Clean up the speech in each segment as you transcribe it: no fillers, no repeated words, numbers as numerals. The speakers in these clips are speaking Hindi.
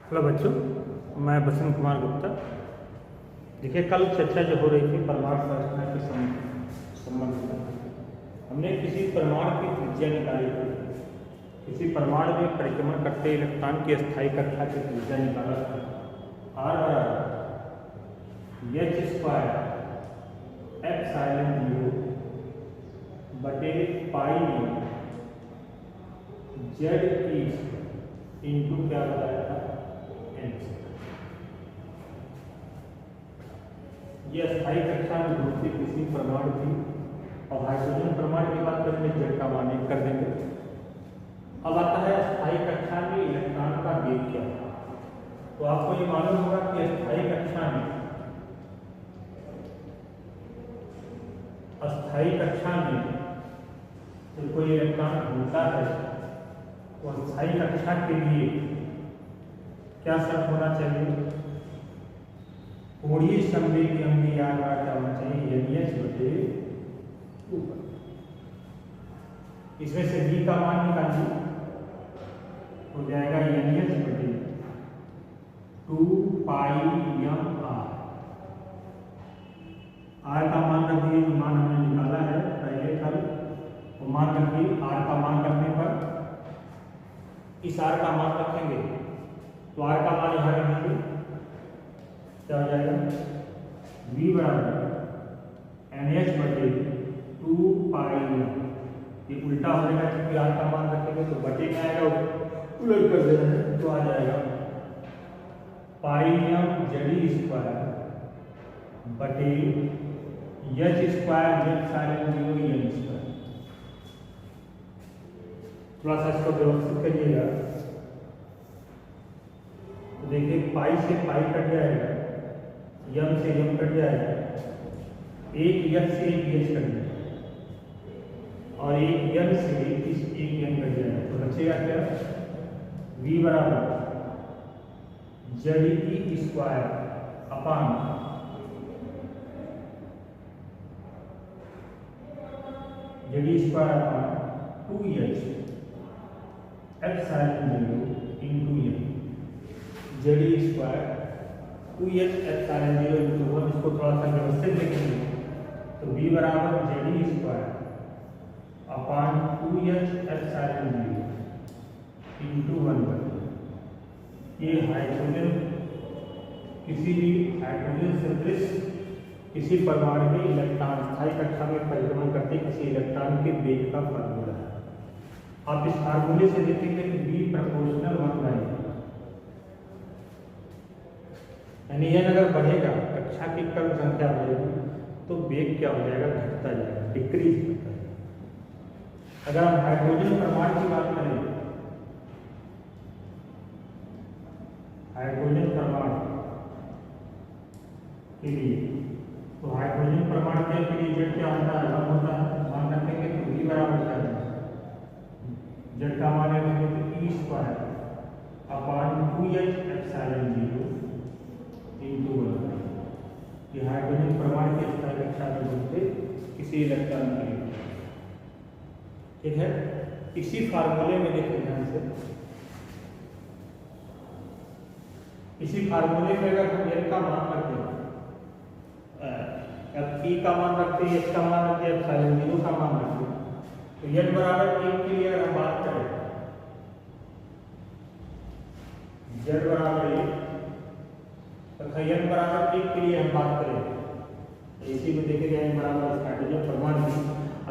हेलो बच्चों, मैं बसंत कुमार गुप्ता। देखिए, कल चर्चा जो हो रही थी परमाणु संरचना के संबंध में, हमने किसी परमाणु की त्रिज्या निकाली थी। किसी परमाणु में परिक्रमण करते इलेक्ट्रॉन की स्थायी कक्षा की त्रिज्या निकाला था। R बराबर h स्क्वायर एप्सिलॉन 0 बटे पाई जेड की इंटू क्या बताया था, यह स्थायी कक्षा में घूमती किसी परमाणु की, और हाइड्रोजन परमाणु की बात करेंगे जेड का मान 1 कर देंगे। अब आता है स्थायी कक्षा में इलेक्ट्रॉन का वेग क्या है। तो आपको ये मालूम होगा कि स्थायी कक्षा में जब कोई इलेक्ट्रॉन घूमता है तो स्थायी कक्षा के लिए क्या शर्त होना चाहिए, कोणीय संवेग याद क्या होना चाहिए, NH बटे 2। इसमें से v का मान निकालिए, हो जाएगा NH बटे 2 पाई m r का मान रख दिए, जो मान हमने निकाला है पहले कल वो मान रखिए। r का मान रखने पर इस r का मान रखेंगे तो r का मान यहाँ रख दीजिए, क्या हो जाएगा v बराबर NH बटे 2 पाई m। ये उल्टा हो जाएगा क्योंकि r का मान रखेंगे तो बटे में आएगा, उलट कर देना है तो आ जाएगा पाई m जेडी स्क्वायर बटे h square epsilon 0 n square. थोड़ा सा इसको व्यवस्थित करिएगा तो देखिए, पाई से पाई कट जाएगा, यम से यम कट जाएगा, एक यस से एक यस कट जाएगा और एक यन से एक यन कट जाएगा। तो बचेगा क्या, v बराबर Z square upon Z square upon 2h epsilon 0 into n। Z square 2h epsilon 0 into 1। इसको थोड़ा सा व्यवस्थित लिखेंगे तो v बराबर Z square upon 2h epsilon 0 into 1। ये हाइड्रोजन, किसी भी हाइड्रोजन सदृश किसी परमाणु में इलेक्ट्रॉन स्थायी कक्षा में परिक्रमण करते किसी इलेक्ट्रॉन के वेग का फार्मूला है। आप इस फार्मूले से देखेंगे कि v प्रोपोर्शनल 1/, यानी n अगर बढ़ेगा, कक्षा की क्रम संख्या बढ़ेगी तो वेग क्या हो जाएगा, घटता जाएगा, डिक्रीज होता है। अगर हम हाइड्रोजन परमाणु की बात करें, हाइड्रोजन परमाणु के लिए, तो हाइड्रोजन परमाणु के लिए जेड क्या होता है, 1 होता है। मान रखेंगे तो v बराबर क्या है, जेड का मान रखेंगे तो e square upon 2h epsilon 0 into 1। ये हाइड्रोजन परमाणु के स्थायी कक्षा में घूमते किसी इलेक्ट्रॉन के लिए, ठीक है। इसी फार्मूले में देखिए ध्यान से, इसी फार्मूले में अगर हम n का मान रखते हैं, अब e का मान रखते हैं, h का मान रखते हैं, एप्सिलॉन 0 का मान रखते हैं, तो n बराबर 1 के लिए अगर हम बात करें, z बराबर 1 तथा n बराबर 1 के लिए हम बात करें, इसी में देखेंगे n बराबर हाइड्रोजन परमाणु की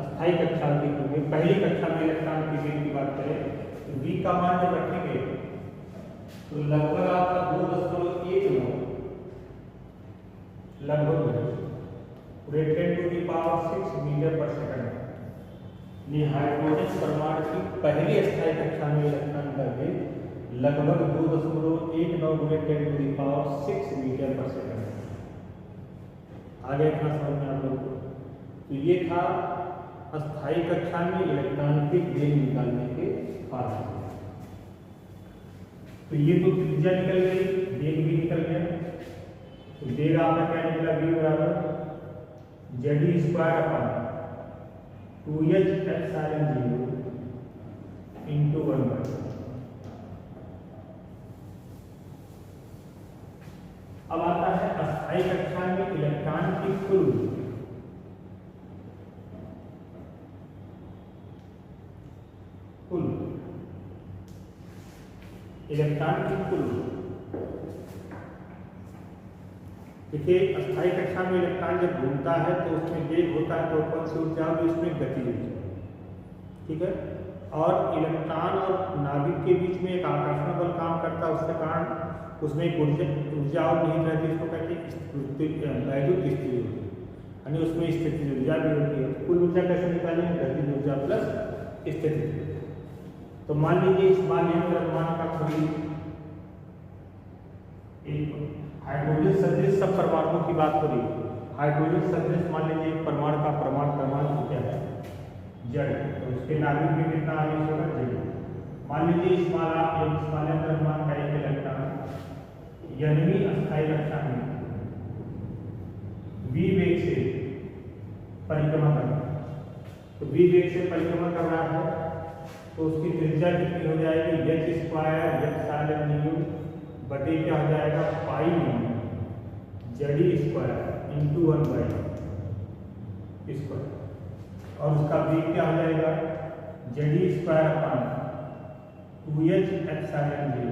अस्थायी कक्षा की, क्योंकि पहली कक्षा में इलेक्ट्रॉन की वेग की बात करें तो v का मान जब रखेंगे तो लगभग आपका 2.19 लगभग पूरे 10⁻⁶ मीटर पर सेकंड। ये हाइड्रोजन परमाणु की पहली स्थायी कक्षा में इलेक्ट्रॉन का वेग लगभग 2.19 × 10⁻⁶ मीटर पर सेकंड। आगे इतना समझ में आप लोगों को। तो ये था अस्थायी कक्षा में इलेक्ट्रॉन के वेग निकालने के फार्मूले। तो ये तो त्रिज्या निकल गई, वेग भी निकल गया। तो वेग आपका क्या निकला, v बराबर Z square upon 2h epsilon 0 into 1। अस्थायी कक्षा में इलेक्ट्रॉन की कुल इलेक्ट्रॉन की कुल, देखिए अस्थायी कक्षा में इलेक्ट्रॉन जब घूमता है तो उसमें वेग होता है, तो कौन सी ऊर्जा होगी, उसमें गति ऊर्जा, ठीक है। और इलेक्ट्रॉन और नाभिक के बीच में एक आकर्षण बल काम करता है, उसके कारण उसमें एक ऊर्जा और नहीं रहती, उसको कहते हैं वैद्युत स्थिति होती है, यानी उसमें स्थिति ऊर्जा भी होती है। कुल ऊर्जा कैसे निकालेंगे, गति ऊर्जा प्लस स्थिति। तो मान लीजिए इस माध्यम द्रव्यमान का कोई एक हाइड्रोजन सदृश सब परमाणुओं की बात हो रही है। हाइड्रोजन सदृश मान लीजिए एक परमाणु का क्रमांक क्या है, जड़, तो उसके नाभिक में कितना आवेश होगा, जड़। मान लीजिए इस माध्यम द्रव्यमान का एक इलेक्ट्रॉन यानी अस्थायी कक्षा में v वेग से परिक्रमा कर रहा है, तो v वेग से परिक्रमा कर रहा है तो उसकी त्रिज्या कितनी हो जाएगी, h स्क्वायर एप्सिलॉन न्यू बटे क्या हो जाएगा, pi Z e square into 1 by square, और उसका वेग क्या हो जाएगा, Z e square upon 2h epsilon nu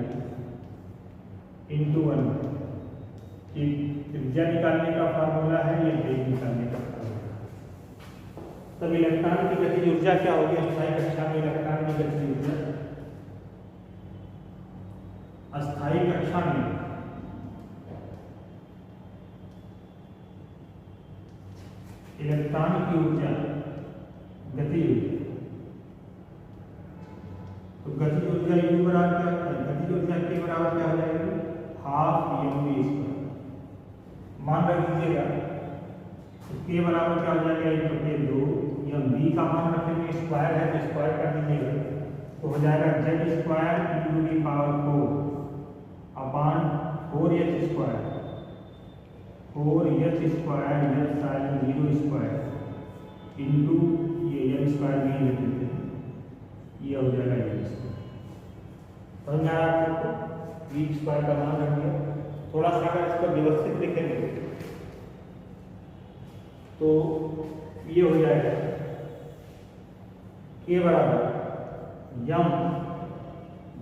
into 1। ये त्रिज्या निकालने का फार्मूला है, ये वेग निकालने का फार्मूला। तब इलेक्ट्रॉन की गतिज ऊर्जा क्या होगी, अस्थायी कक्षा में इलेक्ट्रॉन की गतिज ऊर्जा, अस्थायी कक्षा में इलेक्ट्रॉन की ऊर्जा गतिज ऊर्जा, तो गतिज ऊर्जा U बराबर क्या है, गतिज ऊर्जा के बराबर क्या हो जाएगी, हाफ mv स्क्वायर। मान रख दीजिएगा तो के बराबर क्या हो जाएगा, 1/2, या v का मान रखेंगे, स्क्वायर है तो स्क्वायर कर दीजिएगा, तो हो जाएगा z square into the power 4 upon 4h square, 4h square epsilon 0 square into ये m स्क्वायर नहीं लिख देते हैं, ये हो जाएगा m स्क्वायर। समझ में आया आपको, v स्क्वायर का मान रख दिया। थोड़ा सा अगर इसको व्यवस्थित लिखेंगे तो ये हो जाएगा के बराबर m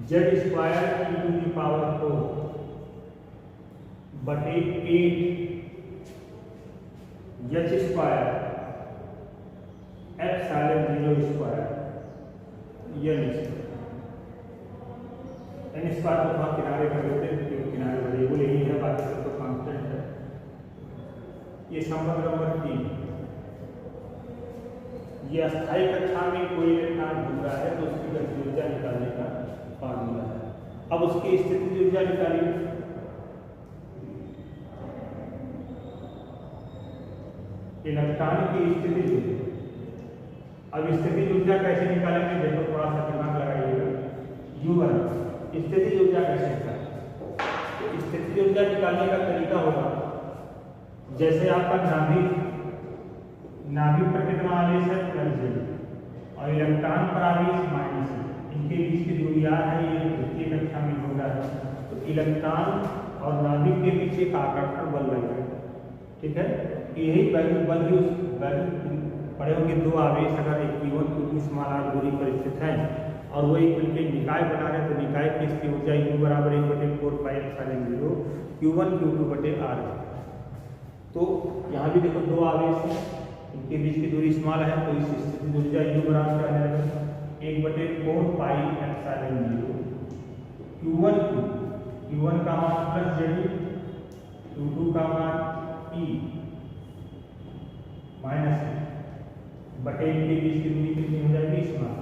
Z square into the power 4 बटे 8 h square epsilon 0 square n square को हम किनारे कर देते हैं, क्योंकि किनारे वेरिएबल यही है, बाकी सब तो कांस्टेंट है। ये संबंध नंबर 3, ये अस्थायी कक्षा में कोई इलेक्ट्रॉन घूम रहा है तो उसकी गतिज ऊर्जा निकालने का फार्मूला है। अब उसकी स्थितिज ऊर्जा निकालिए, इलेक्ट्रॉन की स्थितिज ऊर्जा। अब स्थितिज ऊर्जा कैसे निकालेंगे, देखो थोड़ा सा दिमाग लगाइएगा। U बराबर स्थितिज ऊर्जा कैसे निकालें, तो स्थितिज ऊर्जा निकालने का तरीका होगा, जैसे आपका नाभिक पर कितना आवेश है, +z, और इलेक्ट्रॉन पर आवेश -, इनके बीच की दूरी r है, ये द्वितीय कक्षा में हो रहा है, तो इलेक्ट्रॉन और नाभिक के बीच एक आकर्षण बल लगेगा, ठीक है। यही वैद्युत बल भी पड़े होंगे, दो आवेश अगर एक Q1 Q2 स्मॉल r दूरी पर स्थित है और वो एक मिलकर निकाय बना रहे, तो निकाय की स्थिति ऊर्जा U बराबर 1/4 पाई एप्सिलॉन 0 Q1 Q2 बटे r। तो यहाँ भी देखो दो आवेश हैं, इनके बीच की दूरी स्मॉल है, तो इस स्थिति ऊर्जा U बराबर क्या हो जाएगा, 1/4 पाई एप्सिलॉन 0 Q1 का मान प्लस जेडी, Q2 का मान E माइनस बटे इनके बीच की दूरी कितनी हो जाएगी, स्मॉल।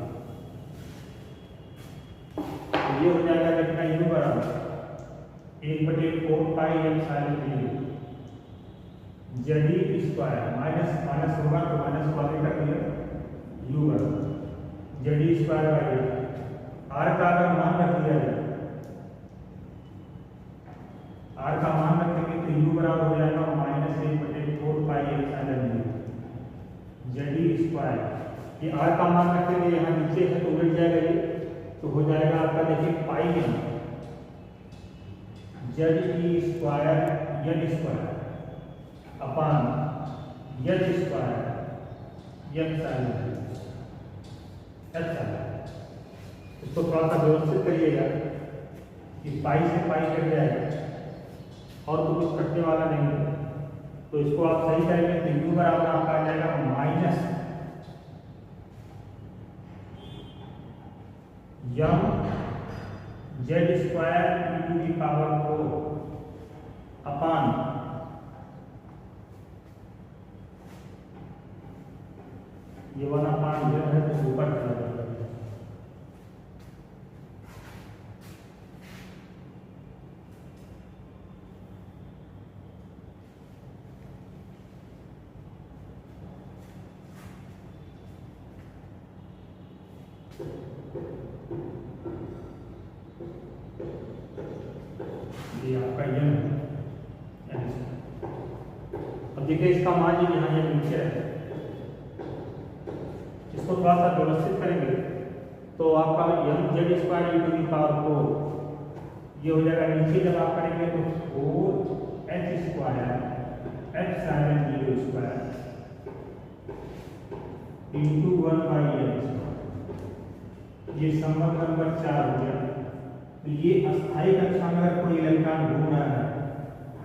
तो ये हो जाएगा कितना, U बराबर 1/4 pi epsilon 0 JD square, minus होगा तो माइनस को आगे कर दिया, U बराबर जेडी स्क्वायर बाई r का अगर मान रख दिया जाए, r का मान रखेंगे तो U बराबर हो जाएगा -1/4 पाई एप्सिलॉन 0 जेडी स्क्वायर। ये r का मान रखेंगे, यहाँ नीचे है तो उलट जाएगा ये, तो हो जाएगा आपका देखिए pi Z e square n square upon h square epsilon epsilon. इसको थोड़ा सा व्यवस्थित करिएगा कि पाई से पाई कट जाएगा और तो कुछ कटने वाला नहीं है। तो इसको आप सही करेंगे तो यू बराबर आपका आ जाएगा minus m Z square to the power 4 upon ये 1 अपान जो है तो ऊपर चला जाएगा। ये आपका यम है। अब देखिए इसका मान जी यहाँ ये नीचे है, इसको थोड़ा सा व्यवस्थित करेंगे तो आपका m Z square to the power 4 ये हो जाएगा। नीचे जब आप करेंगे तो 4 H square epsilon 0 square into 1/n। ये संबंध नंबर 4 हो गया। तो ये अस्थायी कक्षा में अगर कोई इलेक्ट्रॉन घूम रहा है,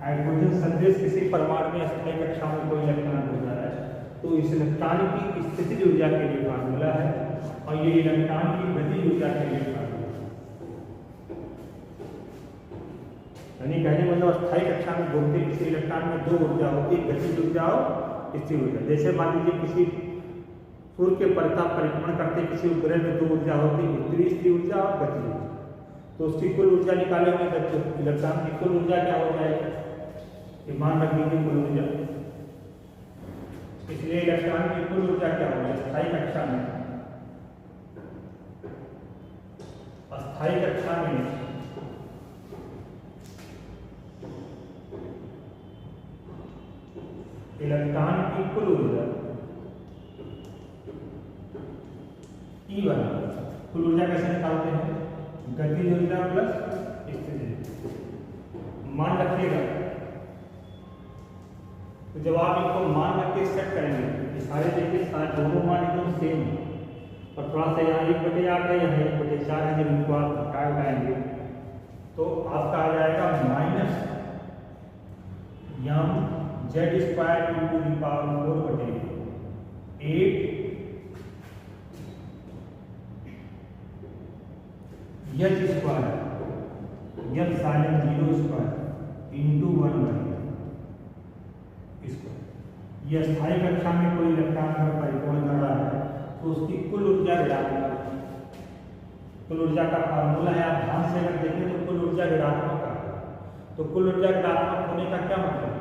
हाइड्रोजन संदेश किसी परमाणु में अस्थायी कक्षा में कोई इलेक्ट्रॉन घूम रहा है, तो इस इलेक्ट्रॉन की स्थितिज ऊर्जा के लिए फार्मूला है और ये इलेक्ट्रॉन की गतिज ऊर्जा के लिए फार्मूला है। यानी कहने मतलब अस्थायी कक्षा में घूमते किसी इलेक्ट्रॉन में दो ऊर्जा होती है, गतिज ऊर्जा और स्थिर ऊर्जा। जैसे मान लीजिए किसी सूर्य के परिक्रमण करते किसी उपग्रह में दो ऊर्जा होती है, उत्तरी स्थिर ऊर्जा और गतिज ऊर्जा। तो उसकी कुल ऊर्जा निकालेंगे तो इलेक्ट्रॉन की कुल ऊर्जा क्या हो जाएगी, ये मान रख लीजिए कुल ऊर्जा। इसलिए इलेक्ट्रॉन की कुल ऊर्जा क्या होगी अस्थायी कक्षा में, अस्थायी कक्षा में इलेक्ट्रॉन की कुल ऊर्जा E1। कुल ऊर्जा कैसे निकालते हैं, गतिज ऊर्जा प्लस स्थितिज। मान रखिएगा तो जब आप इनको मान रख के सेट करेंगे, ये सारे देखिए सारे दोनों मान एकदम सेम और थोड़ा सा यहाँ 1/8 है, यहाँ 1/4 है। जब इनको आप घटा उठाएंगे तो आपका आ जाएगा minus m Z square to the power 4/8 h square epsilon 0 square into 1/n square. ये अस्थायी कक्षा में कोई इलेक्ट्रॉन अगर परिक्रमण कर रहा है तो उसकी कुल ऊर्जा ऋणात्मक। कुल ऊर्जा का फार्मूला है, आप ध्यान से अगर देखें तो कुल ऊर्जा ऋणात्मक का है। तो कुल ऊर्जा ऋणात्मक होने का क्या मतलब है,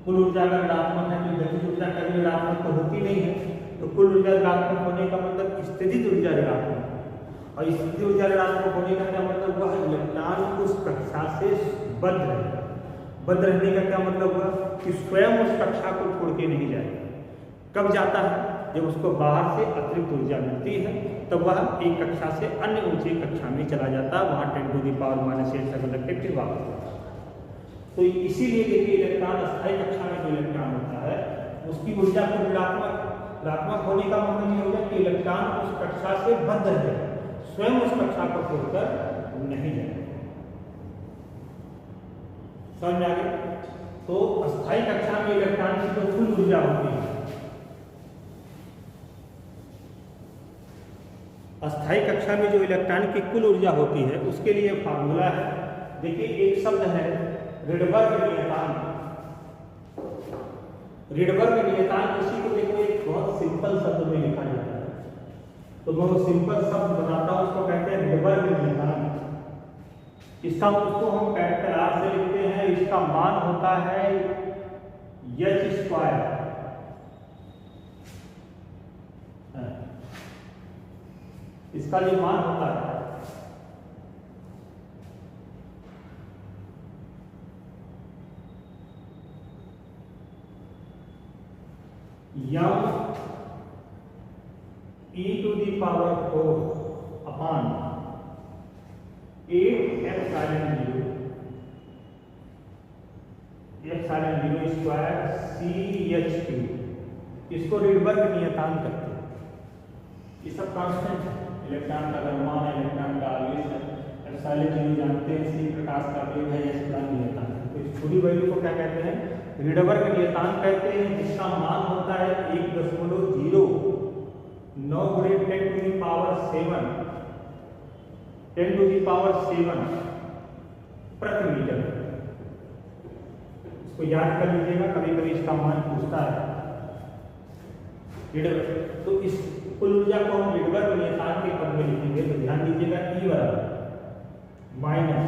कुल ऊर्जा अगर ऋणात्मक है तो गतिज ऊर्जा कभी ऋणात्मक तो होती नहीं है। तो कुल ऊर्जा ऋणात्मक होने का मतलब स्थितिज ऊर्जा ऋणात्मक, और स्थितिज ऊर्जा ऋणात्मक होने का क्या मतलब हुआ, इलेक्ट्रॉन उस कक्षा से बद्ध रहे। बद्ध रहने का क्या मतलब हुआ कि स्वयं उस कक्षा को छोड़ के नहीं जाएगा। कब जाता है, जब उसको बाहर से अतिरिक्त ऊर्जा मिलती है तब वह एक कक्षा से अन्य ऊंची कक्षा में चला जाता है, वहाँ 10⁻⁸ तक रख के फिर वापस आता है। तो इसीलिए देखिए इलेक्ट्रॉन अस्थायी कक्षा में जो इलेक्ट्रॉन होता है उसकी ऊर्जा को ऋणात्मक होने का मतलब ये होगा कि इलेक्ट्रॉन उस कक्षा से बद्ध रहे, स्वयं उस कक्षा को छोड़कर नहीं जाए। समझ में आ गया। तो अस्थायी कक्षा में इलेक्ट्रॉन की तो कुल ऊर्जा होती है, अस्थायी कक्षा में जो इलेक्ट्रॉन की कुल ऊर्जा होती है उसके लिए फार्मूला है। देखिए एक शब्द है रिडबर्ग नियतांक। रिडबर्ग नियतांक इसी को देखिए एक बहुत सिंपल शब्द में लिखा जाता है, तो मैं वो सिंपल शब्द बताता हूँ, उसको कहते हैं रिडबर्ग नियतांक। इसका उसको हम कैपिटल R से लिखते हैं। इसका मान होता है एच स्क्वायर इसका जो मान होता है यम e⁴ upon 8 epsilon 0 epsilon 0 square CH3। इसको रिडबर्ग नियतांक कहते हैं। ये सब कांस्टेंट है, इलेक्ट्रॉन का द्रव्यमान है, इलेक्ट्रॉन का आवेश है, एप्सिलॉन 0 जानते हैं, C प्रकाश का वेग है, S का नियतांक है। तो इस पूरी वैल्यू को क्या कहते हैं? रिडबर्ग नियतांक कहते हैं, जिसका मान होता है 1.09 × 10 to the power 7 प्रति मीटर। इसको याद कर लीजिएगा, कभी कभी इसका मान पूछता है। तो इस कुल ऊर्जा को हम रिडबर्ग नियतांक के पद में लिखेंगे। तो ध्यान दीजिएगा, E बराबर माइनस,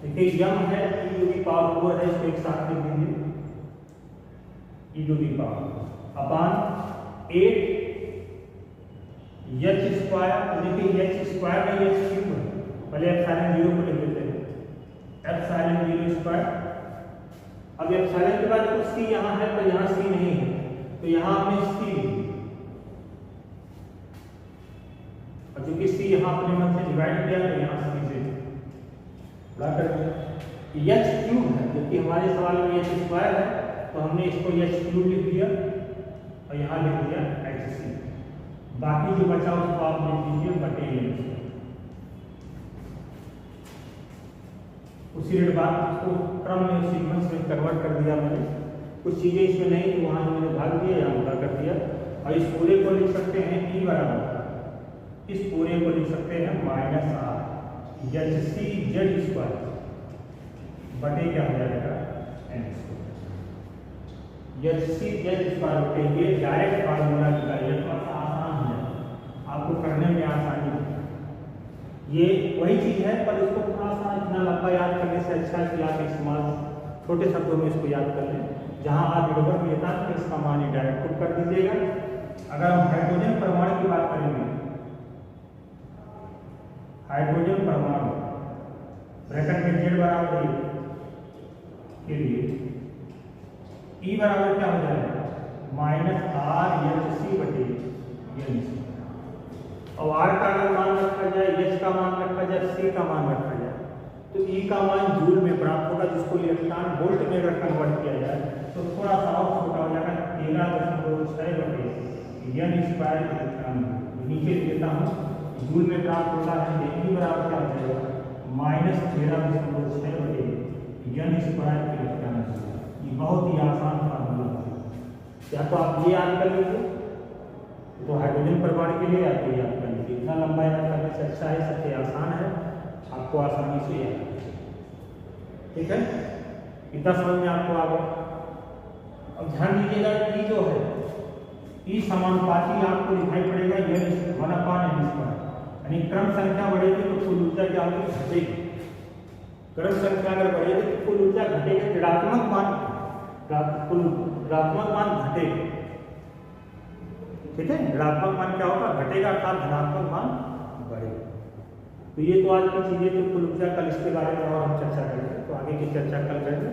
देखिए यम है, e टू दी पावर 4 है, इसको एक साथ लिख दीजिए, e to the power upon 8 h square. तो देखिए h स्क्वायर नहीं h क्यूब है, पहले एप्सिलॉन 0 को लिख देते हैं, एप्सिलॉन 0 स्क्वायर। अब एप्सिलॉन के बाद देखो c यहाँ है, तो यहाँ c नहीं है, तो यहाँ हमने c, और चूंकि c यहाँ अपने मन से डिवाइड किया तो यहाँ c से h क्यूब है, क्योंकि हमारे सवाल में h स्क्वायर है, तो हमने इसको h क्यूब लिख दिया और यहाँ लिख दिया hc। बाकी जो बचा उसको आप लिख दीजिए बटे h। उसी रेट बात उसको क्रम में सीक्वेंस में कन्वर्ट कर दिया मैंने। कुछ चीजें इसमें नहीं थी, वहां मैंने भाग दिया, यहाँ उल्टा कर दिया। और इस पूरे को लिख सकते हैं E बराबर, इस पूरे को लिख सकते हैं -r HC Z स्क्वायर बटे क्या हो जाएगा n square. HC Z square बटे, ये डायरेक्ट फार्मूला निकालिए, थोड़ा आसान है, आपको करने में आसानी है। ये वही चीज है, पर इसको थोड़ा सा इतना लंबा याद करने से अच्छा है कि आप एक समान छोटे शब्दों में इसको याद कर लें। जहां आप रिडबर्ग नियतांक है, इसका मान डायरेक्ट पुट कर दीजिएगा। अगर हम हाइड्रोजन परमाणु की बात करेंगे, हाइड्रोजन परमाणु ब्रैकेट में Z बराबर 1 के लिए E बराबर क्या हो जाएगा -RHC बटे n। और R का अगर मान रखा जाए, H का मान रखा जाए, C का मान रखा जाए, तो E का मान जूल में प्राप्त होगा, जिसको इलेक्ट्रॉन वोल्ट में अगर कन्वर्ट किया जाए तो थोड़ा सा और छोटा हो जाएगा, 13.6 बटे n स्क्वायर इलेक्ट्रॉन। नीचे देता हूँ, जूल में प्राप्त होता है, E बराबर क्या हो जाएगा -13.6 बटे n स्क्वायर इलेक्ट्रॉन। ये बहुत ही आसान फार्मूला है, या तो आप ये याद कर लीजिए, तो हाइड्रोजन परमाणु के लिए आप ये याद कर लीजिए। इतना लंबा याद करने से अच्छा है, सबसे आसान है, आपको आसानी से याद। ठीक है, इतना समझ में आपको आ गया। अब ध्यान दीजिएगा, E जो है, E समानुपाती आपको दिखाई पड़ेगा n 1/n स्क्वायर, यानी क्रम संख्या बढ़ेगी तो कुल ऊर्जा क्या होगी, घटेगी। क्रम संख्या अगर बढ़ेगी तो कुल ऊर्जा घटेगी, ऋणात्मक मान घटेगा। ठीक है, ऋणात्मक मान क्या होगा, घटेगा, अर्थात धनात्मक मान बढ़ेगा। तो ये तो आज की चीजें, तो कुल ऊर्जा, कल इसके बारे में और हम चर्चा करेंगे, तो आगे की चर्चा कल करेंगे।